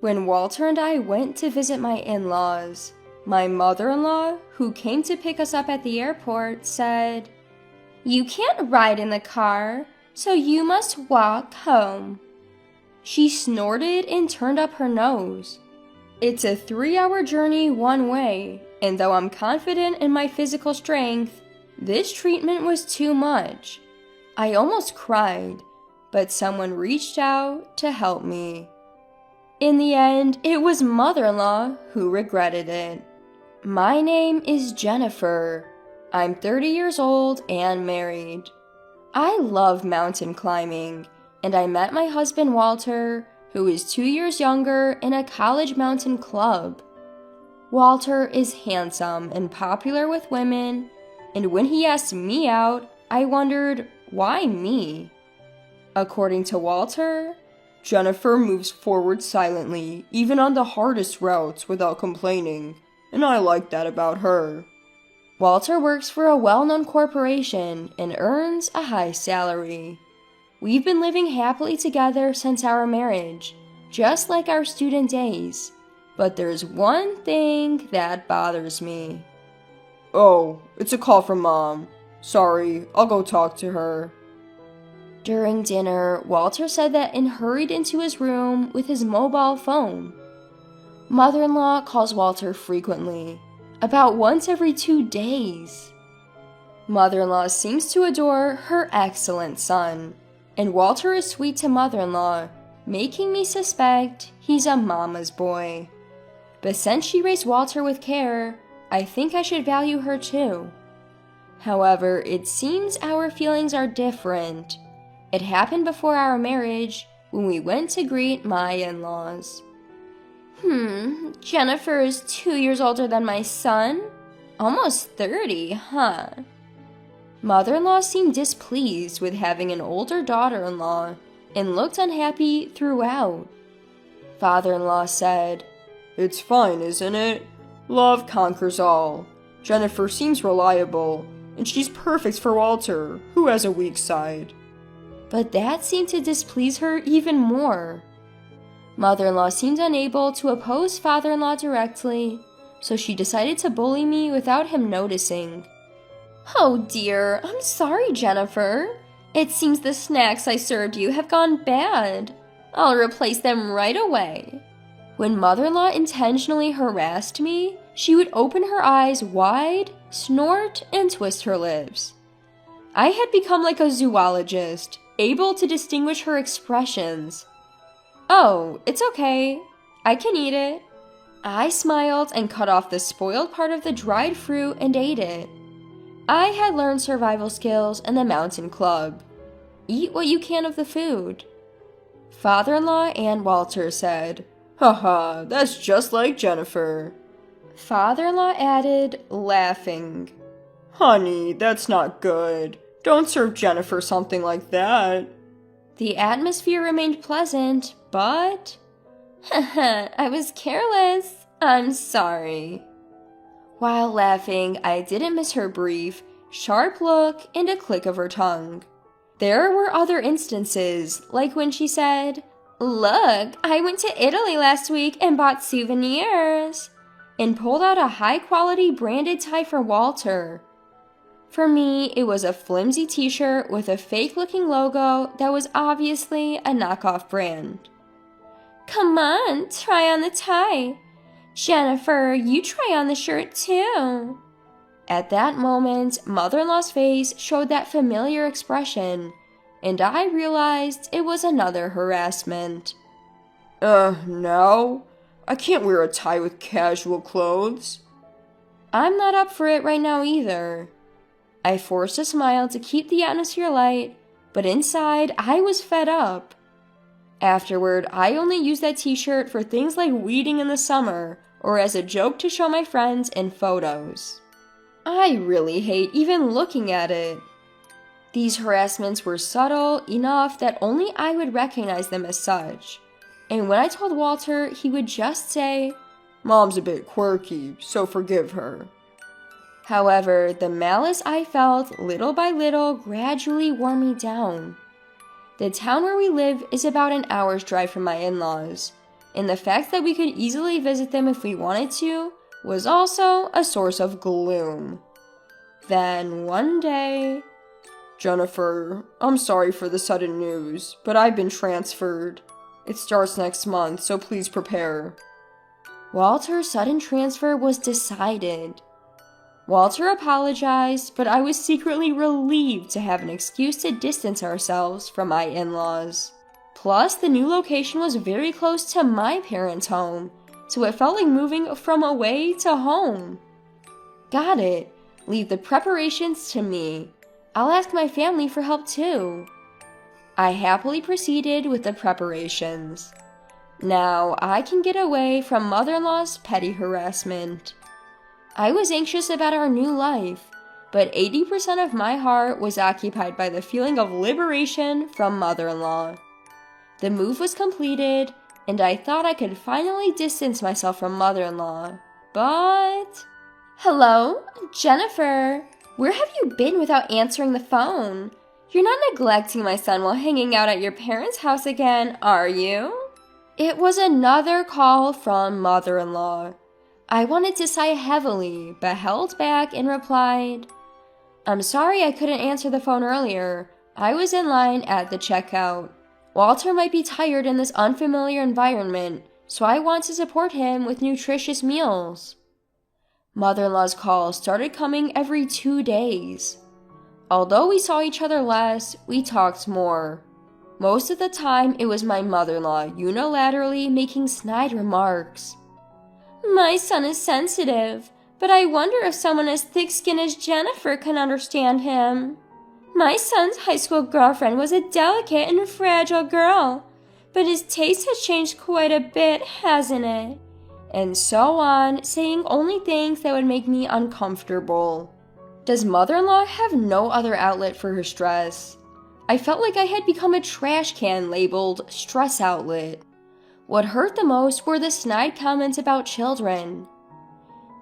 When Walter and I went to visit my in-laws, my mother-in-law, who came to pick us up at the airport, said, "You can't ride in the car, so you must walk home." She snorted and turned up her nose. It's a 3-hour journey one way, and though I'm confident in my physical strength, this treatment was too much. I almost cried, but someone reached out to help me. In the end, it was mother-in-law who regretted it. My name is Jennifer. I'm 30 years old and married. I love mountain climbing, and I met my husband Walter, who is 2 years younger, in a college mountain club. Walter is handsome and popular with women, and when he asked me out, I wondered, why me? According to Walter, Jennifer moves forward silently, even on the hardest routes without complaining, and I like that about her. Walter works for a well-known corporation and earns a high salary. We've been living happily together since our marriage, just like our student days. But there's one thing that bothers me. Oh, it's a call from Mom. Sorry, I'll go talk to her. During dinner, Walter said that and hurried into his room with his mobile phone. Mother-in-law calls Walter frequently, about once every 2 days. Mother-in-law seems to adore her excellent son, and Walter is sweet to mother-in-law, making me suspect he's a mama's boy. But since she raised Walter with care, I think I should value her too. However, it seems our feelings are different. It happened before our marriage, when we went to greet my in-laws. Jennifer is 2 years older than my son? Almost 30, huh? Mother-in-law seemed displeased with having an older daughter-in-law and looked unhappy throughout. Father-in-law said, "It's fine, isn't it? Love conquers all. Jennifer seems reliable, and she's perfect for Walter, who has a weak side." But that seemed to displease her even more. Mother-in-law seemed unable to oppose father-in-law directly, so she decided to bully me without him noticing. "Oh dear, I'm sorry, Jennifer. It seems the snacks I served you have gone bad. I'll replace them right away." When mother-in-law intentionally harassed me, she would open her eyes wide, snort, and twist her lips. I had become like a zoologist, able to distinguish her expressions. "Oh, it's okay. I can eat it." I smiled and cut off the spoiled part of the dried fruit and ate it. I had learned survival skills in the mountain club. Eat what you can of the food. Father-in-law and Walter said, "Haha, that's just like Jennifer." Father-in-law added, laughing, "Honey, that's not good. Don't serve Jennifer something like that." The atmosphere remained pleasant, but... I was careless. I'm sorry. While laughing, I didn't miss her brief, sharp look and a click of her tongue. There were other instances, like when she said, "Look, I went to Italy last week and bought souvenirs," and pulled out a high-quality branded tie for Walter. For me, it was a flimsy t-shirt with a fake-looking logo that was obviously a knockoff brand. "Come on, try on the tie. Jennifer, you try on the shirt too." At that moment, mother-in-law's face showed that familiar expression, and I realized it was another harassment. No? I can't wear a tie with casual clothes." I'm not up for it right now either. I forced a smile to keep the atmosphere light, but inside I was fed up. Afterward, I only used that t-shirt for things like weeding in the summer, or as a joke to show my friends in photos. I really hate even looking at it. These harassments were subtle enough that only I would recognize them as such. And when I told Walter, he would just say, "Mom's a bit quirky, so forgive her." However, the malice I felt little by little gradually wore me down. The town where we live is about an hour's drive from my in-laws, and the fact that we could easily visit them if we wanted to was also a source of gloom. Then one day, Jennifer, I'm sorry for the sudden news, but I've been transferred. It starts next month, so please prepare. Walter's sudden transfer was decided. Walter apologized, but I was secretly relieved to have an excuse to distance ourselves from my in-laws. Plus, the new location was very close to my parents' home, so it felt like moving from away to home. Got it. Leave the preparations to me. I'll ask my family for help too. I happily proceeded with the preparations. Now I can get away from mother-in-law's petty harassment. I was anxious about our new life, but 80% of my heart was occupied by the feeling of liberation from mother-in-law. The move was completed, and I thought I could finally distance myself from mother-in-law, but... Hello, Jennifer. Where have you been without answering the phone? You're not neglecting my son while hanging out at your parents' house again, are you? It was another call from mother-in-law. I wanted to sigh heavily, but held back and replied, I'm sorry I couldn't answer the phone earlier. I was in line at the checkout. Walter might be tired in this unfamiliar environment, so I want to support him with nutritious meals. Mother-in-law's calls started coming every 2 days. Although we saw each other less, we talked more. Most of the time, it was my mother-in-law unilaterally making snide remarks. My son is sensitive, but I wonder if someone as thick-skinned as Jennifer can understand him. My son's high school girlfriend was a delicate and fragile girl, but his taste has changed quite a bit, hasn't it? And so on, saying only things that would make me uncomfortable. Does mother-in-law have no other outlet for her stress? I felt like I had become a trash can labeled stress outlet. What hurt the most were the snide comments about children.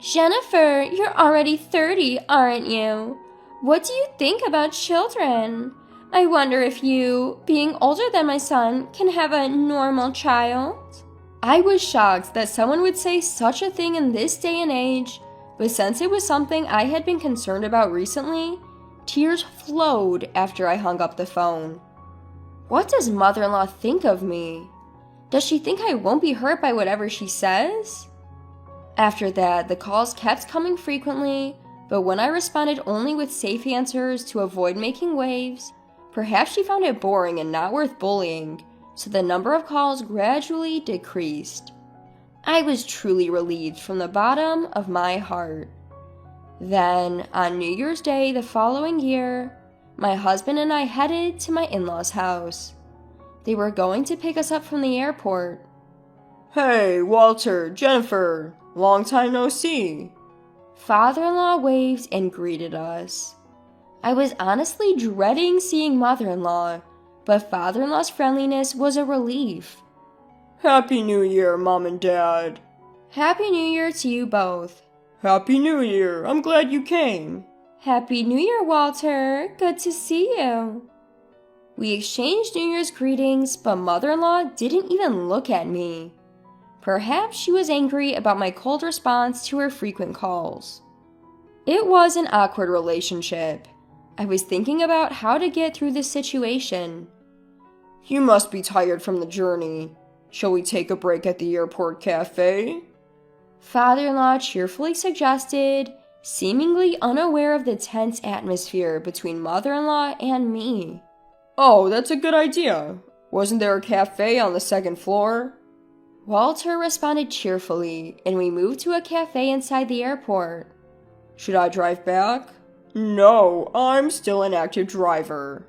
Jennifer, you're already 30, aren't you? What do you think about children? I wonder if you, being older than my son, can have a normal child? I was shocked that someone would say such a thing in this day and age, but since it was something I had been concerned about recently, tears flowed after I hung up the phone. What does mother-in-law think of me? Does she think I won't be hurt by whatever she says? After that, the calls kept coming frequently, but when I responded only with safe answers to avoid making waves, perhaps she found it boring and not worth bullying, so the number of calls gradually decreased. I was truly relieved from the bottom of my heart. Then, on New Year's Day the following year, my husband and I headed to my in-laws' house. They were going to pick us up from the airport. Hey, Walter, Jennifer, long time no see. Father-in-law waved and greeted us. I was honestly dreading seeing mother-in-law, but father-in-law's friendliness was a relief. Happy New Year, Mom and Dad. Happy New Year to you both. Happy New Year, I'm glad you came. Happy New Year, Walter. Good to see you. We exchanged New Year's greetings, but mother-in-law didn't even look at me. Perhaps she was angry about my cold response to her frequent calls. It was an awkward relationship. I was thinking about how to get through this situation. You must be tired from the journey. Shall we take a break at the airport cafe? Father-in-law cheerfully suggested, seemingly unaware of the tense atmosphere between mother-in-law and me. Oh, that's a good idea. Wasn't there a cafe on the second floor? Walter responded cheerfully, and we moved to a cafe inside the airport. Should I drive back? No, I'm still an active driver.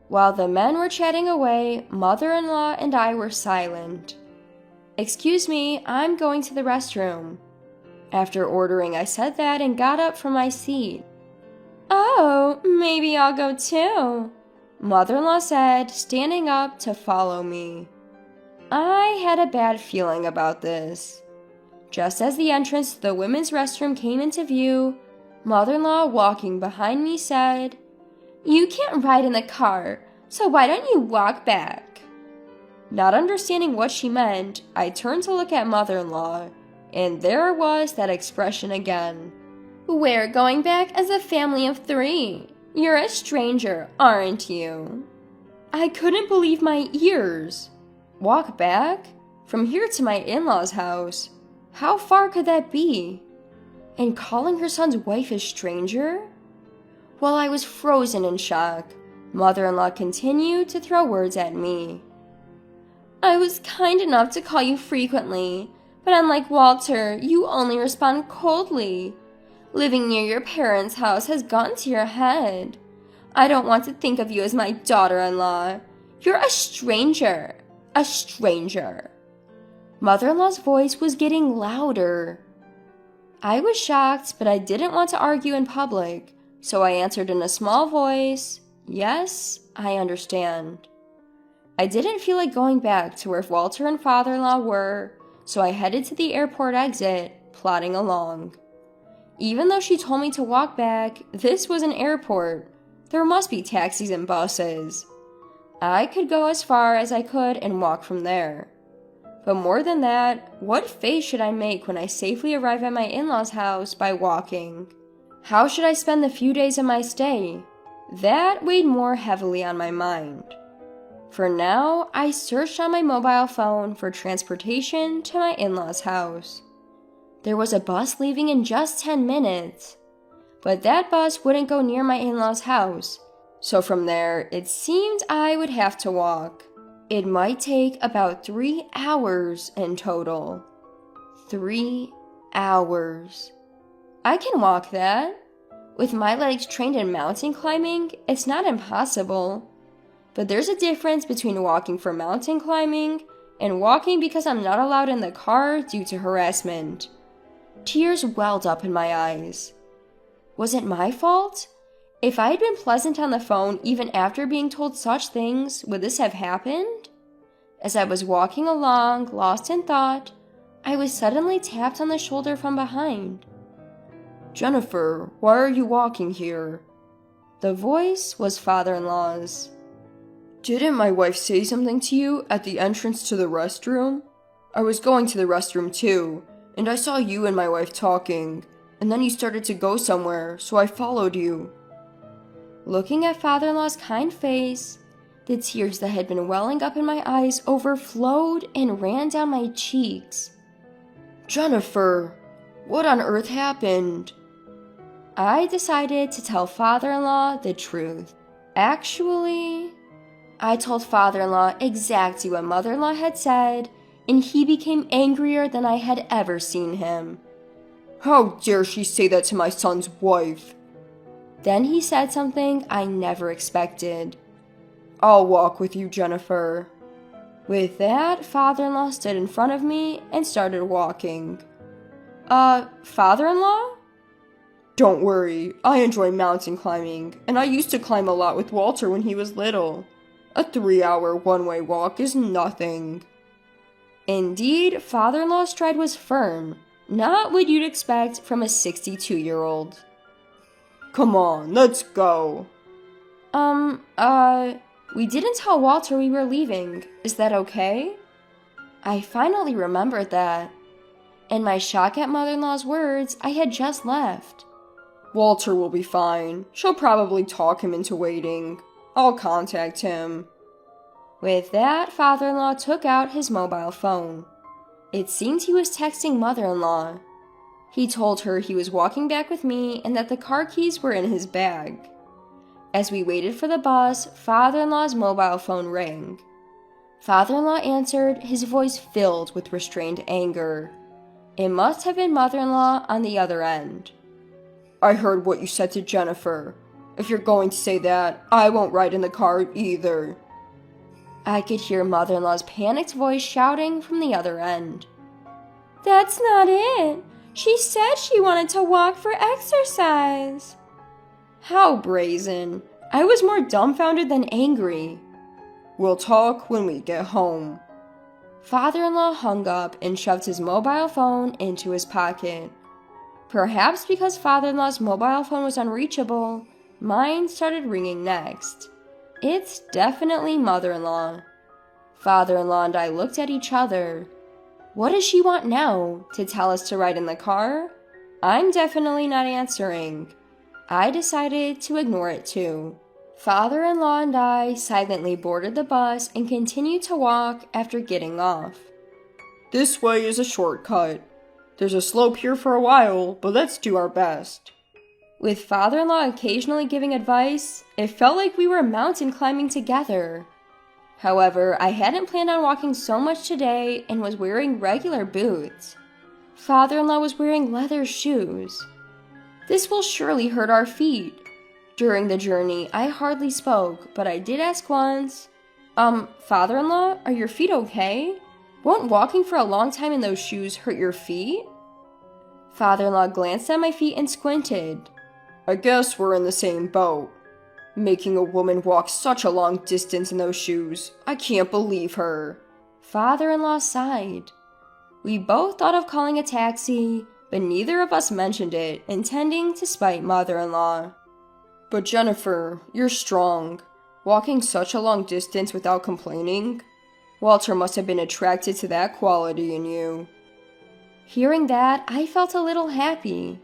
While the men were chatting away, mother-in-law and I were silent. Excuse me, I'm going to the restroom. After ordering, I said that and got up from my seat. Oh, maybe I'll go too, mother-in-law said, standing up to follow me. I had a bad feeling about this. Just as the entrance to the women's restroom came into view, mother-in-law walking behind me said, You can't ride in the car, so why don't you walk back? Not understanding what she meant, I turned to look at mother-in-law, and there was that expression again. We're going back as a family of 3. You're a stranger, aren't you? I couldn't believe my ears. Walk back? From here to my in-laws' house? How far could that be? And calling her son's wife a stranger? While I was frozen in shock, mother-in-law continued to throw words at me. I was kind enough to call you frequently, but unlike Walter, you only respond coldly. Living near your parents' house has gotten to your head. I don't want to think of you as my daughter-in-law. You're a stranger. A stranger. Mother-in-law's voice was getting louder. I was shocked, but I didn't want to argue in public, so I answered in a small voice, yes, I understand. I didn't feel like going back to where Walter and father-in-law were, so I headed to the airport exit, plodding along. Even though she told me to walk back, this was an airport. There must be taxis and buses. I could go as far as I could and walk from there. But more than that, what face should I make when I safely arrive at my in-laws' house by walking? How should I spend the few days of my stay? That weighed more heavily on my mind. For now, I searched on my mobile phone for transportation to my in-laws' house. There was a bus leaving in just 10 minutes, but that bus wouldn't go near my in-laws' house, so from there, it seemed I would have to walk. It might take about 3 hours in total. 3 hours. I can walk that. With my legs trained in mountain climbing, it's not impossible. But there's a difference between walking for mountain climbing and walking because I'm not allowed in the car due to harassment. Tears welled up in my eyes. Was it my fault? If I had been pleasant on the phone even after being told such things, would this have happened? As I was walking along, lost in thought, I was suddenly tapped on the shoulder from behind. Jennifer, why are you walking here? The voice was father-in-law's. Didn't my wife say something to you at the entrance to the restroom? I was going to the restroom too, and I saw you and my wife talking, and then you started to go somewhere, so I followed you. Looking at father-in-law's kind face, the tears that had been welling up in my eyes overflowed and ran down my cheeks. Jennifer, what on earth happened? I decided to tell father-in-law the truth. Actually, I told father-in-law exactly what mother-in-law had said, and he became angrier than I had ever seen him. How dare she say that to my son's wife? Then he said something I never expected. I'll walk with you, Jennifer. With that, father-in-law stood in front of me and started walking. Father-in-law? Don't worry, I enjoy mountain climbing, and I used to climb a lot with Walter when he was little. A 3-hour one-way walk is nothing. Indeed, father-in-law's stride was firm, not what you'd expect from a 62-year-old. Come on, let's go. We didn't tell Walter we were leaving. Is that okay? I finally remembered that. In my shock at mother-in-law's words, I had just left. Walter will be fine. She'll probably talk him into waiting. I'll contact him. With that, father-in-law took out his mobile phone. It seemed he was texting mother-in-law. He told her he was walking back with me and that the car keys were in his bag. As we waited for the bus, father-in-law's mobile phone rang. Father-in-law answered, his voice filled with restrained anger. It must have been mother-in-law on the other end. I heard what you said to Jennifer. If you're going to say that, I won't ride in the car either. I could hear mother-in-law's panicked voice shouting from the other end. That's not it. She said she wanted to walk for exercise. How brazen. I was more dumbfounded than angry. We'll talk when we get home. Father-in-law hung up and shoved his mobile phone into his pocket. Perhaps because father-in-law's mobile phone was unreachable, mine started ringing next. It's definitely mother-in-law. Father-in-law and I looked at each other. What does she want now? To tell us to ride in the car? I'm definitely not answering. I decided to ignore it too. Father-in-law and I silently boarded the bus and continued to walk after getting off. This way is a shortcut. There's a slope here for a while, but let's do our best. With father-in-law occasionally giving advice, it felt like we were mountain climbing together. However, I hadn't planned on walking so much today and was wearing regular boots. Father-in-law was wearing leather shoes. This will surely hurt our feet. During the journey, I hardly spoke, but I did ask once, Father-in-law, are your feet okay? Won't walking for a long time in those shoes hurt your feet? Father-in-law glanced at my feet and squinted. I guess we're in the same boat. Making a woman walk such a long distance in those shoes, I can't believe her. Father-in-law sighed. We both thought of calling a taxi, but neither of us mentioned it, intending to spite mother-in-law. But Jennifer, you're strong. Walking such a long distance without complaining? Walter must have been attracted to that quality in you. Hearing that, I felt a little happy.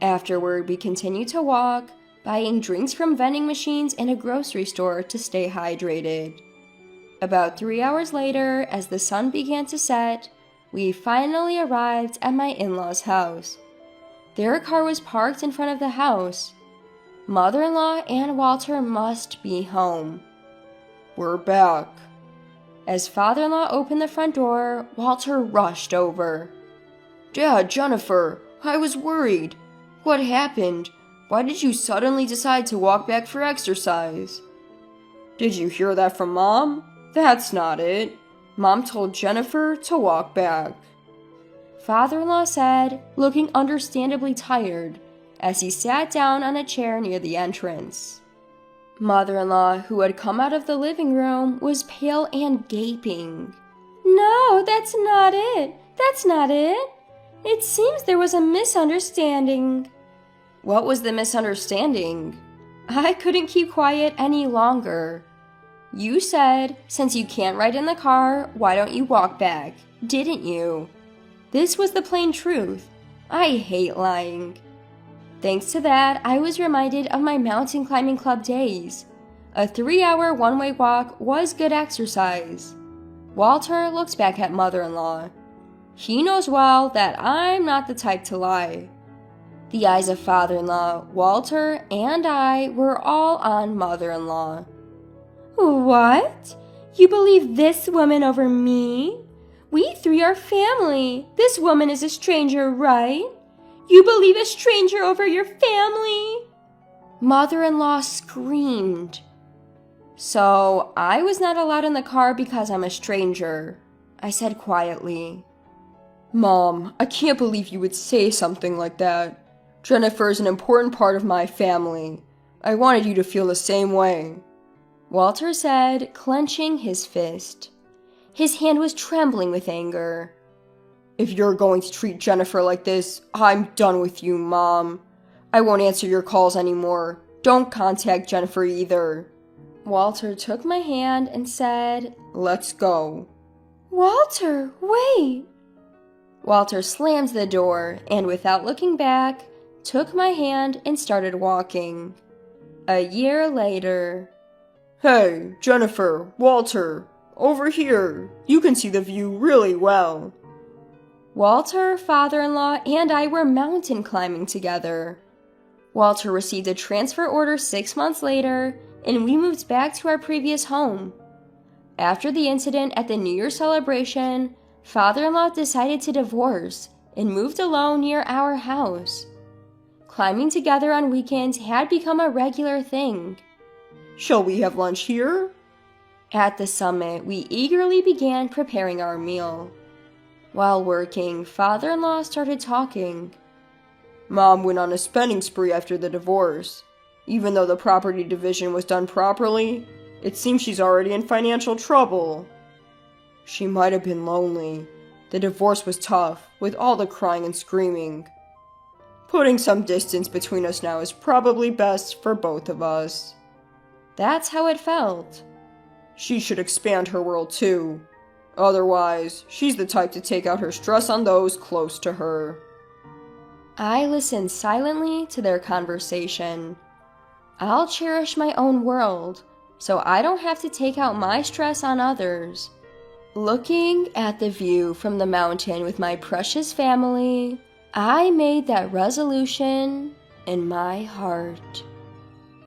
Afterward, we continued to walk, buying drinks from vending machines in a grocery store to stay hydrated. About 3 hours later, as the sun began to set, we finally arrived at my in-laws' house. Their car was parked in front of the house. Mother-in-law and Walter must be home. We're back. As father-in-law opened the front door, Walter rushed over. Dad, Jennifer, I was worried. What happened? Why did you suddenly decide to walk back for exercise? Did you hear that from Mom? That's not it. Mom told Jennifer to walk back. Father-in-law said, looking understandably tired, as he sat down on a chair near the entrance. Mother-in-law, who had come out of the living room, was pale and gaping. No, that's not it. That's not it. It seems there was a misunderstanding. What was the misunderstanding? I couldn't keep quiet any longer. You said, since you can't ride in the car, why don't you walk back? Didn't you? This was the plain truth. I hate lying. Thanks to that, I was reminded of my mountain climbing club days. A 3-hour one-way walk was good exercise. Walter looked back at mother-in-law. He knows well that I'm not the type to lie. The eyes of father-in-law, Walter, and I were all on mother-in-law. What? You believe this woman over me? We three are family. This woman is a stranger, right? You believe a stranger over your family? Mother-in-law screamed. So, I was not allowed in the car because I'm a stranger, I said quietly. Mom, I can't believe you would say something like that. Jennifer is an important part of my family. I wanted you to feel the same way. Walter said, clenching his fist. His hand was trembling with anger. If you're going to treat Jennifer like this, I'm done with you, Mom. I won't answer your calls anymore. Don't contact Jennifer either. Walter took my hand and said, Let's go. Walter, wait. Walter slammed the door and, without looking back, took my hand and started walking. A year later. Hey, Jennifer, Walter, over here. You can see the view really well. Walter, father-in-law, and I were mountain climbing together. Walter received a transfer order 6 months later, and we moved back to our previous home. After the incident at the New Year celebration, father-in-law decided to divorce and moved alone near our house. Climbing together on weekends had become a regular thing. Shall we have lunch here? At the summit, we eagerly began preparing our meal. While working, father-in-law started talking. Mom went on a spending spree after the divorce. Even though the property division was done properly, it seems she's already in financial trouble. She might have been lonely. The divorce was tough, with all the crying and screaming. Putting some distance between us now is probably best for both of us. That's how it felt. she should expand her world too. Otherwise, she's the type to take out her stress on those close to her. I listened silently to their conversation. I'll cherish my own world, so I don't have to take out my stress on others. Looking at the view from the mountain with my precious family, I made that resolution in my heart.